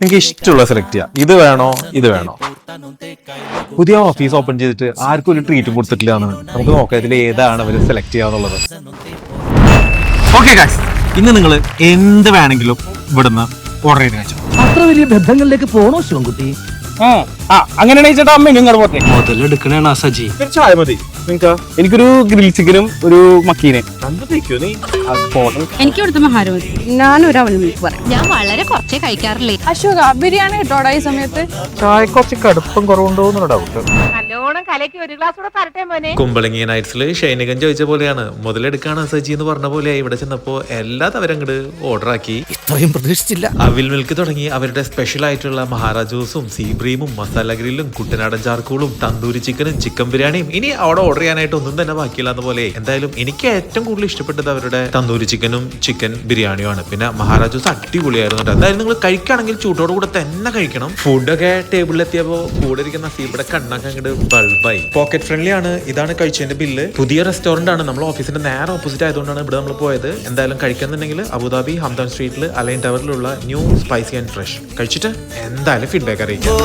നിങ്ങൾക്ക് ഇഷ്ടമുള്ള സെലക്ട് ചെയ്യാം. ഇത് വേണോ ഇത് വേണോ. പുതിയ ഓഫീസ് ഓപ്പൺ ചെയ്തിട്ട് ആർക്കും ഒരു ട്രീറ്റും കൊടുത്തിട്ടില്ല എന്നാണ്. നമുക്ക് നോക്കാം ഇതിൽ ഏതാണ് അവർ സെലക്ട് ചെയ്യാന്നുള്ളത്. ഓക്കെ ഗായ്സ്, ഇന്ന് നിങ്ങൾ എന്ത് വേണമെങ്കിലും ഇവിടുന്ന് ഓർഡർ ചെയ്ത് കഴിച്ചു. അത്ര വലിയ ബന്ധങ്ങളിലേക്ക് പോണോ ശിവൻകുട്ടി? അങ്ങനെയാണെങ്കിൽ ചേട്ടാ അമ്മ ഇങ്ങോട്ട് പോട്ടെ. മുതലെടുക്കണേണ സജി. ചായ മതി നിങ്ങൾക്ക്. എനിക്കൊരു ഗ്രിൽ ചിക്കനും ഒരു മക്കീനെ. എനിക്ക് ഇവിടുത്തെ മഹാരമതി. ഞാനൊരു അവൽ മിൽക്ക് പറയാം. ഞാൻ വളരെ കുറച്ചേ കഴിക്കാറില്ലേ. അശോക ബിരിയാണി കിട്ടോടാ ഈ സമയത്ത്? ചായ കുറച്ച് കടുപ്പം കുറവുണ്ടോ എന്നുള്ള ഡൗട്ട്. നല്ലോണം കലക്കി ഒരു ഗ്ലാസ് കൂടെ തരട്ടെ മോനെ. കുമ്പളങ്ങി നൈറ്റ്സിൽ ഷൈനികൻ ചോദിച്ച പോലെയാണ്, മുതലെടുക്കാണ് സജി എന്ന് പറഞ്ഞ പോലെ ഇവിടെ ചെന്നപ്പോ എല്ലാ തവരങ്ങട് ഓർഡർ ആക്കി. ഇത്രയും പ്രതീക്ഷിച്ചില്ല. അവിൽ മിൽക്ക് തുടങ്ങി അവരുടെ സ്പെഷ്യൽ ആയിട്ടുള്ള മഹാരാജൂസും സീബ്രീമും മസാല ഗ്രില്ലും കുട്ടനാടൻ ചാർക്കൂളും തന്തൂരി ചിക്കനും ചിക്കൻ ബിരിയാണിയും ഇനി അവിടെ ഓർഡർ ചെയ്യാനായിട്ട് ഒന്നും തന്നെ ബാക്കിയില്ലാന്ന പോലെ. എന്തായാലും എനിക്ക് ഏറ്റവും കൂടുതൽ ഇഷ്ടപ്പെട്ടത് അവരുടെ തന്തൂരി ചിക്കനും ചിക്കൻ ബിരിയാണിയുമാണ്. പിന്നെ മഹാരാജൂസ് അടിപൊളിയായിരുന്നു. എന്തായാലും നിങ്ങൾ കഴിക്കുകയാണെങ്കിൽ ചൂട്ടോട് കൂടെ തന്നെ കഴിക്കണം. ഫുഡൊക്കെ ടേബിളിൽ എത്തിയപ്പോ കൂടെ ഇരിക്കുന്ന സീബിയുടെ കണ്ണൊക്കെ അങ്ങോട്ട് ബൾബായി. പോക്കറ്റ് ഫ്രണ്ട്ലി ആണ്. ഇതാണ് കഴിച്ചതിന്റെ ബില്ല്. പുതിയ റെസ്റ്റോറന്റ് ആണ്. നമ്മൾ ഓഫീസിന്റെ നേരെ ഓപ്പോസിറ്റ് ആയതുകൊണ്ടാണ് ഇവിടെ നമ്മൾ പോയത്. എന്തായാലും കഴിക്കുന്നുണ്ടെങ്കിൽ അബുദാബി ഹംദാൻ സ്ട്രീറ്റിൽ അലൈൻ ടവറിലുള്ള ന്യൂ സ്പൈസി ആൻഡ് ഫ്രഷ് കഴിച്ചിട്ട് എന്തായാലും ഫീഡ്ബാക്ക് അറിയിക്കാം.